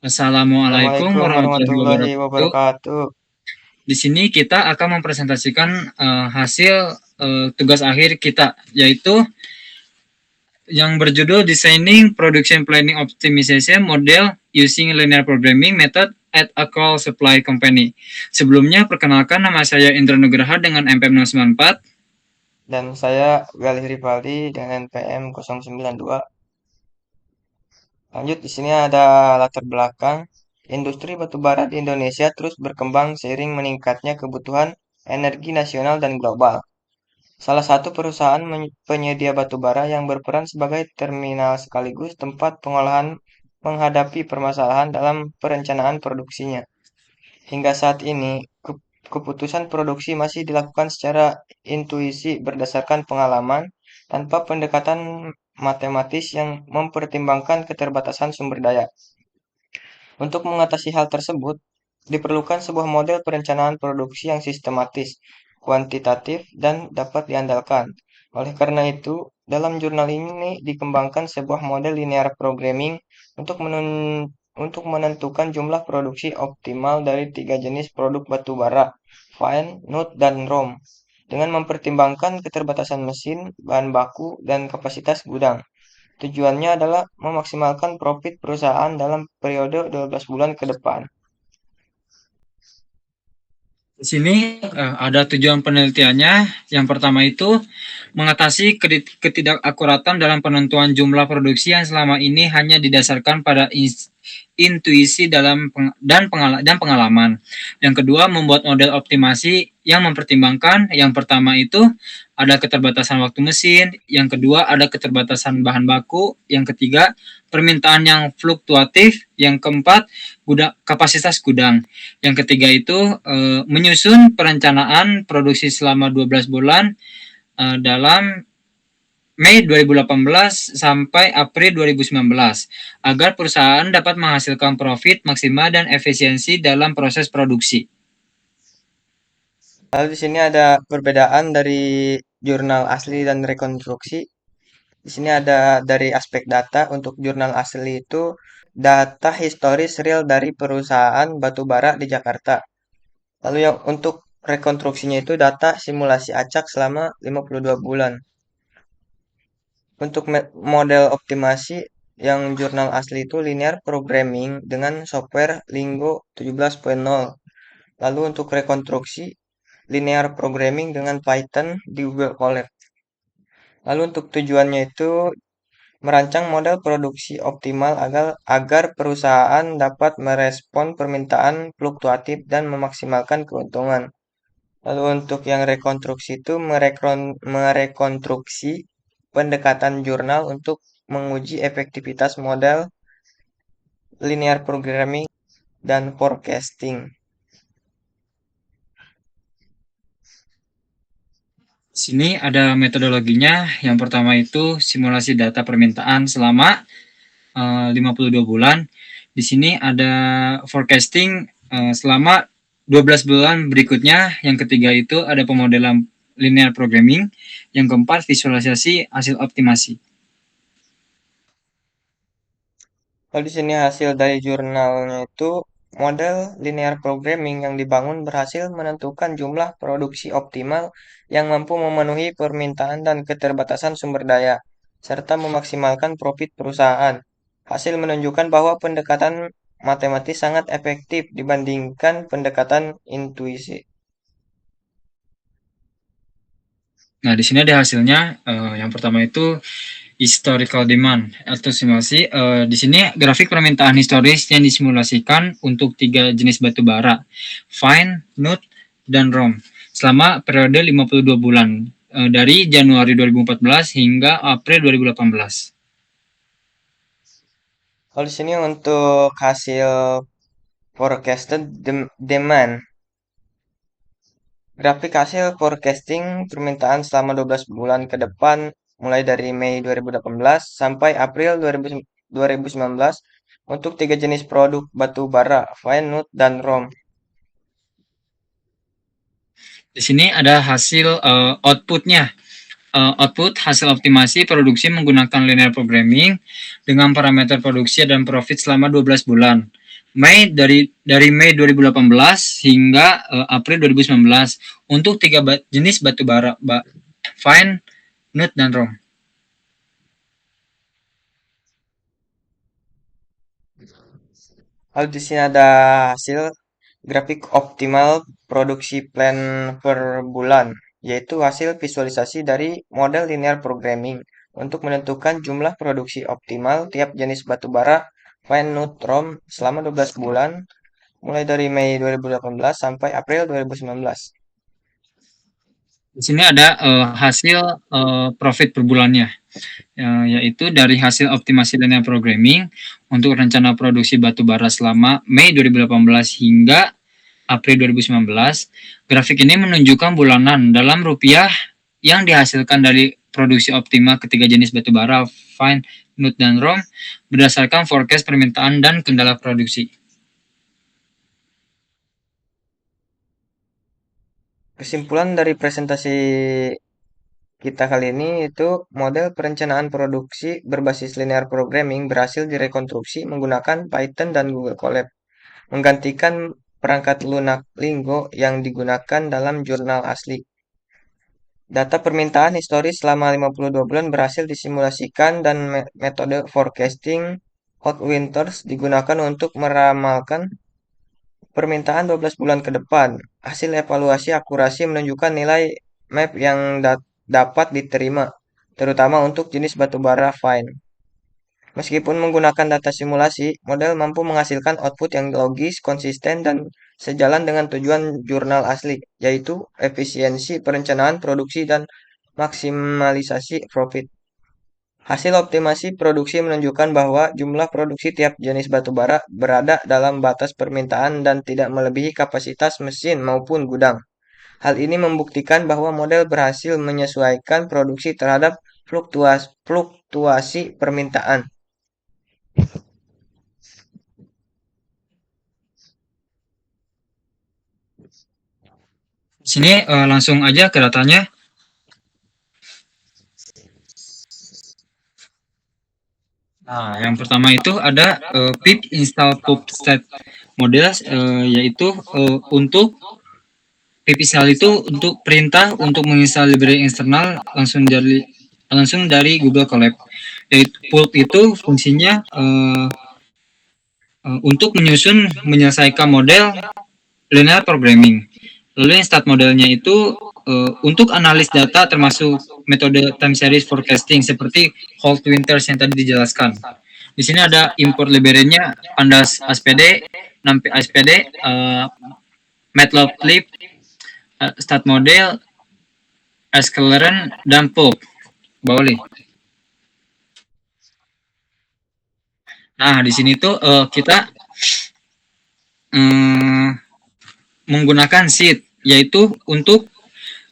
Assalamualaikum Assalamualaikum warahmatullahi warahmatullahi wabarakatuh. wabarakatuh. Di sini kita akan mempresentasikan hasil tugas akhir kita, yaitu yang berjudul Designing Production Planning Optimization Model Using Linear Programming Method at a Coal Supply Company. Sebelumnya, perkenalkan nama saya Indra Nugraha dengan NPM 094. Dan saya Galih Rivaldi dengan NPM 092. Lanjut, di sini ada latar belakang. Industri batubara di Indonesia terus berkembang seiring meningkatnya kebutuhan energi nasional dan global. Salah satu perusahaan penyedia batubara yang berperan sebagai terminal sekaligus tempat pengolahan menghadapi permasalahan dalam perencanaan produksinya. Hingga saat ini, keputusan produksi masih dilakukan secara intuisi berdasarkan pengalaman tanpa pendekatan matematis yang mempertimbangkan keterbatasan sumber daya. Untuk mengatasi hal tersebut, diperlukan sebuah model perencanaan produksi yang sistematis, kuantitatif, dan dapat diandalkan. Oleh karena itu, dalam jurnal ini dikembangkan sebuah model linear programming untuk menentukan jumlah produksi optimal dari tiga jenis produk batu bara, fine, nut, dan rom, dengan mempertimbangkan keterbatasan mesin, bahan baku, dan kapasitas gudang. Tujuannya adalah memaksimalkan profit perusahaan dalam periode 12 bulan ke depan. Di sini ada tujuan penelitiannya. Yang pertama itu mengatasi ketidakakuratan dalam penentuan jumlah produksi yang selama ini hanya didasarkan pada intuisi dan pengalaman. Yang kedua, membuat model optimasi yang mempertimbangkan yang pertama itu ada keterbatasan waktu mesin, yang kedua ada keterbatasan bahan baku, yang ketiga permintaan yang fluktuatif, yang keempat kapasitas gudang. Yang ketiga itu menyusun perencanaan produksi selama 12 bulan dalam Mei 2018 sampai April 2019 agar perusahaan dapat menghasilkan profit maksimal dan efisiensi dalam proses produksi. Lalu di sini ada perbedaan dari jurnal asli dan rekonstruksi. Di sini ada dari aspek data. Untuk jurnal asli itu data historis real dari perusahaan batubara di Jakarta. Lalu yang untuk rekonstruksinya itu data simulasi acak selama 52 bulan. Untuk model optimasi yang jurnal asli itu linear programming dengan software Lingo 17.0. Lalu untuk rekonstruksi linear programming dengan Python di Google Colab. Lalu untuk tujuannya itu merancang model produksi optimal agar perusahaan dapat merespon permintaan fluktuatif dan memaksimalkan keuntungan. Lalu untuk yang rekonstruksi itu merekonstruksi pendekatan jurnal untuk menguji efektivitas model linear programming dan forecasting. Di sini ada metodologinya. Yang pertama itu simulasi data permintaan selama 52 bulan. Di sini ada forecasting selama 12 bulan berikutnya. Yang ketiga itu ada pemodelan linear programming. Yang keempat visualisasi hasil optimasi. Kalau di sini hasil dari jurnalnya itu model linear programming yang dibangun berhasil menentukan jumlah produksi optimal yang mampu memenuhi permintaan dan keterbatasan sumber daya, serta memaksimalkan profit perusahaan. Hasil menunjukkan bahwa pendekatan matematis sangat efektif dibandingkan pendekatan intuisi. Nah, di sini ada hasilnya. Yang pertama itu historical demand atau simulasi. Di sini grafik permintaan historis yang disimulasikan untuk tiga jenis batu bara, fine, nut, dan rom selama periode 52 bulan dari Januari 2014 hingga April 2018. Kalau di sini untuk hasil forecasted demand. Grafik hasil forecasting permintaan selama 12 bulan ke depan mulai dari Mei 2018 sampai April 2019 untuk tiga jenis produk batu bara, fine, nut, dan rom. Di sini ada hasil outputnya. Output hasil optimasi produksi menggunakan linear programming dengan parameter produksi dan profit selama 12 bulan. dari Mei 2018 hingga April 2019 untuk tiga jenis batu bara, fine, nut, dan rom. Lalu di sini ada hasil grafik optimal produksi plan per bulan, yaitu hasil visualisasi dari model linear programming untuk menentukan jumlah produksi optimal tiap jenis batu bara fine nut rom selama 12 bulan mulai dari Mei 2018 sampai April 2019. Di sini ada hasil profit per bulannya, yaitu dari hasil optimasi linear programming untuk rencana produksi batu bara selama Mei 2018 hingga April 2019. Grafik ini menunjukkan bulanan dalam rupiah yang dihasilkan dari produksi optimal ketiga jenis batu bara, fine, nut, dan rom berdasarkan forecast permintaan dan kendala produksi. Kesimpulan dari presentasi kita kali ini itu model perencanaan produksi berbasis linear programming berhasil direkonstruksi menggunakan Python dan Google Colab, menggantikan perangkat lunak Lingo yang digunakan dalam jurnal asli. Data permintaan historis selama 52 bulan berhasil disimulasikan dan metode forecasting hot winters digunakan untuk meramalkan permintaan 12 bulan ke depan. Hasil evaluasi akurasi menunjukkan nilai map yang dapat diterima, terutama untuk jenis batu bara fine. Meskipun menggunakan data simulasi, model mampu menghasilkan output yang logis, konsisten, dan sejalan dengan tujuan jurnal asli, yaitu efisiensi perencanaan produksi dan maksimalisasi profit. Hasil optimasi produksi menunjukkan bahwa jumlah produksi tiap jenis batu bara berada dalam batas permintaan dan tidak melebihi kapasitas mesin maupun gudang. Hal ini membuktikan bahwa model berhasil menyesuaikan produksi terhadap fluktuasi permintaan. Di sini langsung aja ke datanya. Nah, yang pertama itu ada pip install pub state model, yaitu untuk pip install itu untuk perintah untuk menginstal library eksternal langsung dari Google Colab. Yaitu pub itu fungsinya untuk menyelesaikan model linear programming. Lalu yang start modelnya itu untuk analis data termasuk metode time series forecasting seperti hot winters yang tadi dijelaskan. Di sini ada import library-nya Pandas ASPD, NumPy ASPD, Matplotlib, start model, sklearn, dan pulp. Boleh. Nah, di sini tuh kita menggunakan seed, yaitu untuk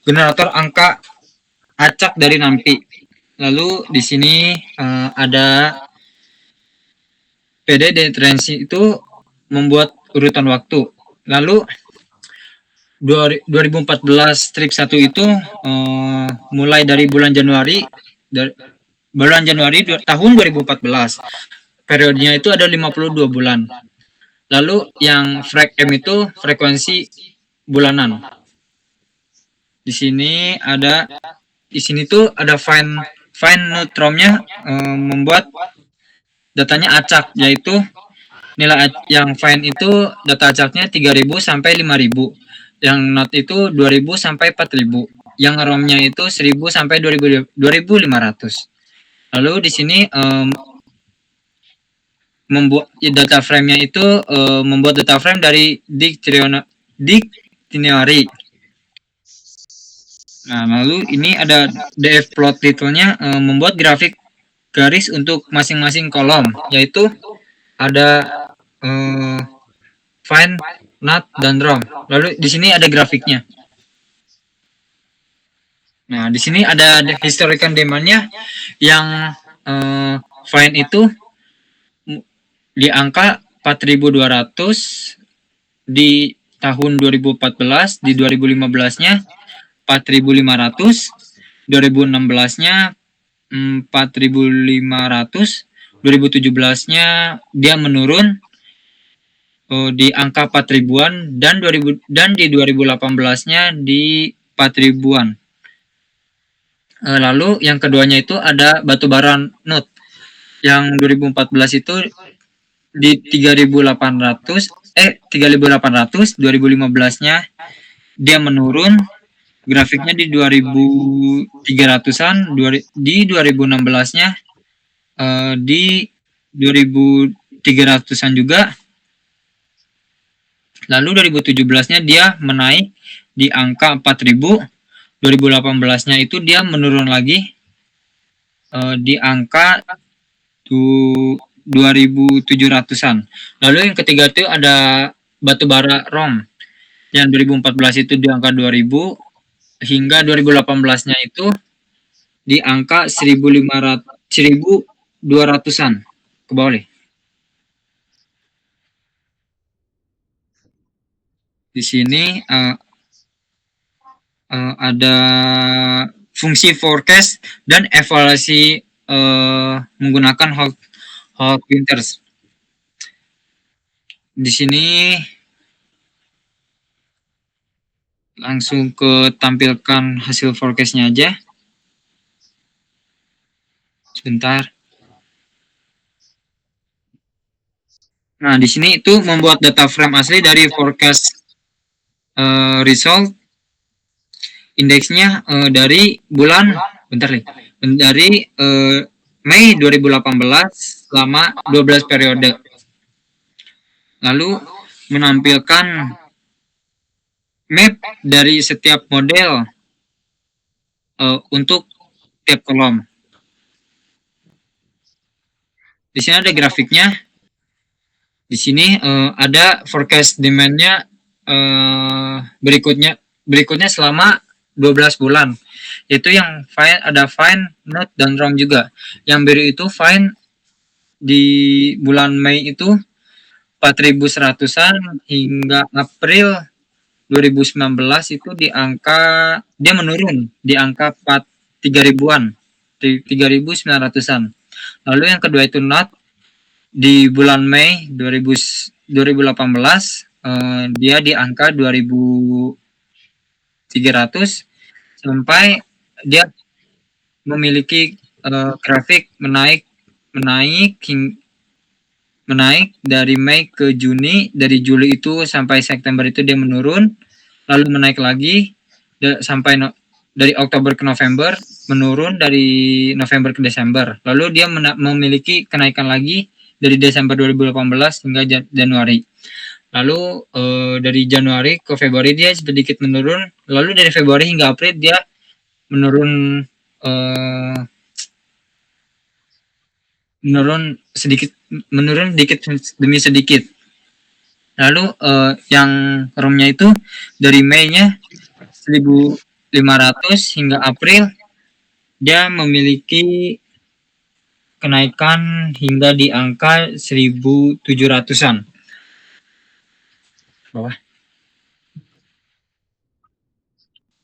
generator angka acak dari NumPy. Lalu di sini ada PD deterrensi itu membuat urutan waktu. Lalu 2014 strip 1 itu mulai dari bulan Januari tahun 2014. Periodenya itu ada 52 bulan. Lalu yang frek M itu frekuensi bulanan. Di sini tuh ada fine neutromnya membuat datanya acak, yaitu nilai yang fine itu data acaknya 3000 sampai 5000. Yang not itu 2000 sampai 4000. Yang romnya itu 1000 sampai 2500. Lalu di sini membuat data frame-nya itu membuat data frame dari dictionary. Nah, lalu ini ada df plot title-nya membuat grafik garis untuk masing-masing kolom, yaitu ada fine, nut, dan rom. Lalu di sini ada grafiknya. Nah, di sini ada historical demand-nya yang fine itu di angka 4.200 di tahun 2014, di 2015-nya 4.500, 2016-nya 4.500, 2017-nya dia menurun di angka 4 ribuan dan di 2018-nya di 4 ribuan. Lalu yang keduanya itu ada batubara nut. Yang 2014 itu di 3.800, 2015-nya dia menurun, grafiknya di 2.300-an, di 2016-nya di 2.300-an juga. Lalu 2017-nya dia menaik di angka 4.000. 2018-nya itu dia menurun lagi di angka 2.700-an. Lalu yang ketiga itu ada batubara rom. Yang 2014 itu di angka 2.000 hingga 2018-nya itu di angka 1.200-an ke bawah deh. Di sini ada fungsi forecast dan evaluasi menggunakan Hawk Winters. Di sini langsung ke tampilkan hasil forecastnya aja. Sebentar. Nah, di sini itu membuat data frame asli dari forecast result. Indeksnya dari bulan dari Mei 2018 selama 12 periode. Lalu menampilkan map dari setiap model untuk tiap kolom. Di sini ada grafiknya. Di sini ada forecast demand-nya berikutnya selama 12 bulan. Itu yang fine, ada fine, not, dan rom juga. Yang biru itu fine di bulan Mei itu 4.100-an hingga April 2019 itu di angka, dia menurun di angka 3.000-an, 3.900-an. Lalu yang kedua itu not di bulan Mei 2018 dia di angka 2.300 sampai dia memiliki grafik menaik dari Mei ke Juni, dari Juli itu sampai September itu dia menurun, lalu menaik lagi sampai dari Oktober ke November, menurun dari November ke Desember, lalu dia memiliki kenaikan lagi dari Desember 2018 hingga Januari. Lalu dari Januari ke Februari dia sedikit menurun, lalu dari Februari hingga April dia menurun sedikit demi sedikit. Lalu yang romnya itu dari Mei-nya 1.500 hingga April dia memiliki kenaikan hingga di angka 1.700-an. Bawah.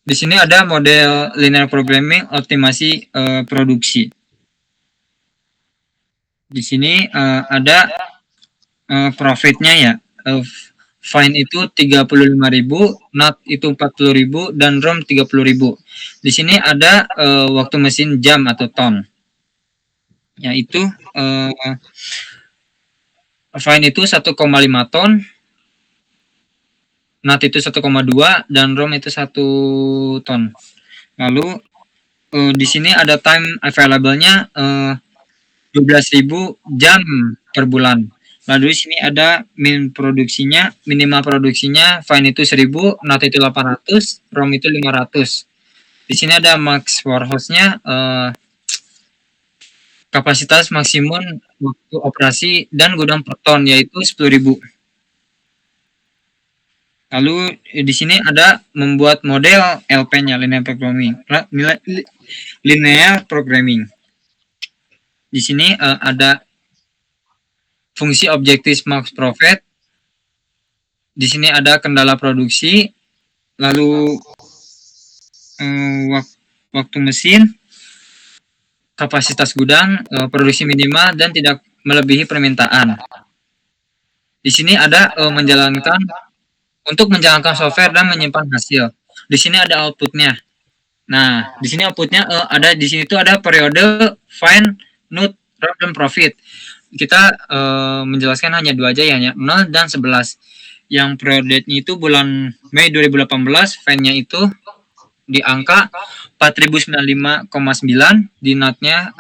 Di sini ada model linear programming optimasi produksi. Di sini ada profitnya ya. Fine itu 35.000, not itu 40.000, dan rom 30.000. Di sini ada waktu mesin jam atau ton. Yaitu fine itu 1,5 ton, not itu 1,2, dan rom itu 1 ton. Lalu di sini ada time available-nya 12.000 jam per bulan. Lalu di sini ada minimal produksinya fine itu 1.000, not itu 800, rom itu 500. Di sini ada max warehouse-nya, kapasitas maksimum waktu operasi dan gudang per ton yaitu 10.000. Lalu di sini ada membuat model LP-nya, linear programming. Di sini ada fungsi objektif max profit. Di sini ada kendala produksi, lalu waktu mesin, kapasitas gudang, produksi minimal dan tidak melebihi permintaan. Di sini ada untuk menjalankan software dan menyimpan hasil. Di sini ada outputnya. Nah, di sini outputnya ada di sini tuh ada periode find, note, row, dan profit. Kita menjelaskan hanya dua aja ya, 0 dan 11. Yang periodenya itu bulan Mei 2018, find-nya itu di angka 4095,9, di NAT-nya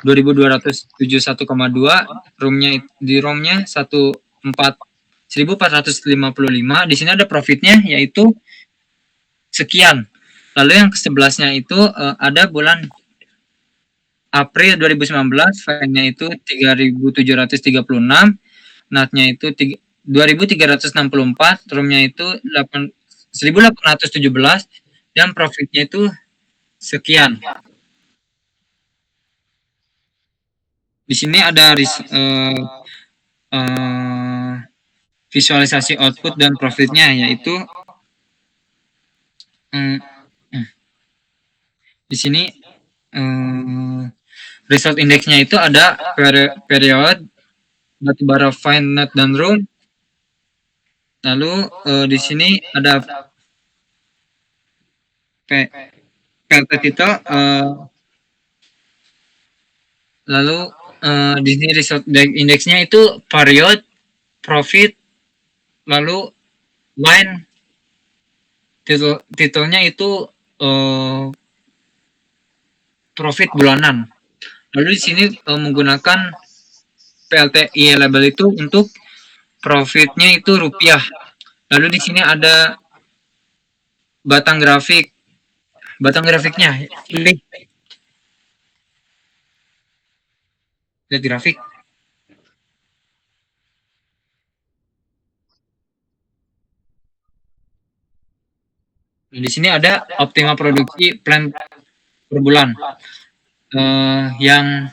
2271,2, ROM-nya di ROM-nya 1455. Di sini ada profitnya yaitu sekian. Lalu yang ke-11-nya itu ada bulan April 2019, file-nya itu 3736, NAT-nya itu 2364, ROM-nya itu 1817, dan profitnya itu sekian. Di sini ada visualisasi output dan profitnya, yaitu di sini result indexnya itu ada period, batubara find, net, dan room. Lalu di sini ada PLT title. Lalu di sini result indexnya itu period, profit, lalu line. Titelnya itu profit bulanan. Lalu di sini menggunakan PLTI label itu untuk profitnya itu rupiah. Lalu di sini ada batang grafiknya. Lihat grafik. Di sini ada optimal produksi plan per bulan. Yang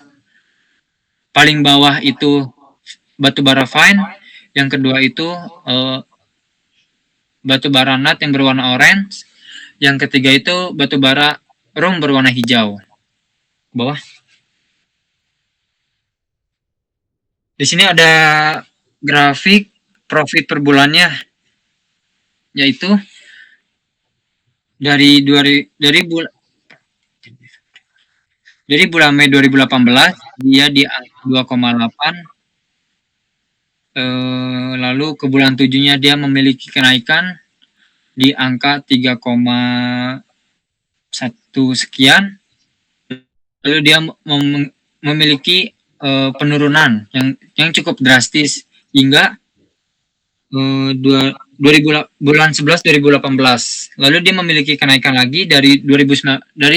paling bawah itu batubara fine, yang kedua itu batubara nut yang berwarna orange, yang ketiga itu batubara room berwarna hijau. Bawah. Di sini ada grafik profit per bulannya, yaitu dari bulan Mei 2018 dia di angka 2,8. Lalu ke bulan 7-nya dia memiliki kenaikan di angka 3,1 sekian. Lalu dia memiliki penurunan yang cukup drastis hingga bulan 11 2018. Lalu dia memiliki kenaikan lagi dari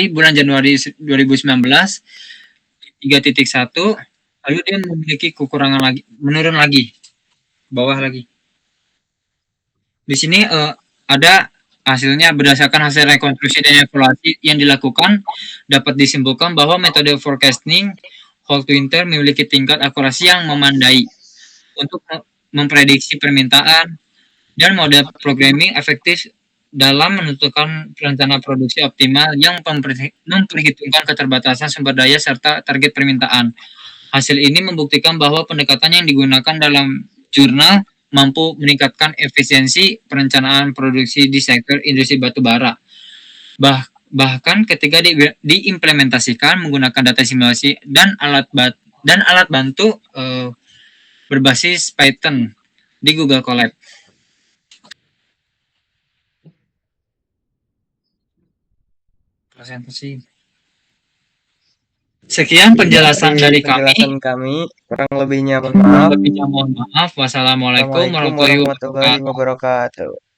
bulan Januari 2019 3.1. Lalu dia memiliki kekurangan lagi, menurun lagi, bawah lagi. Di sini ada hasilnya. Berdasarkan hasil rekonstruksi dan evaluasi yang dilakukan, dapat disimpulkan bahwa metode forecasting hold to winter memiliki tingkat akurasi yang memadai untuk memprediksi permintaan, dan model programming efektif dalam menentukan rencana produksi optimal yang memperhitungkan keterbatasan sumber daya serta target permintaan. Hasil ini membuktikan bahwa pendekatan yang digunakan dalam jurnal mampu meningkatkan efisiensi perencanaan produksi di sektor industri batubara. Bahkan ketika diimplementasikan menggunakan data simulasi dan alat bantu berbasis Python di Google Colab. Presentasi. Sekian penjelasan dari kami. Kurang lebihnya mohon maaf. Wassalamualaikum warahmatullahi wabarakatuh.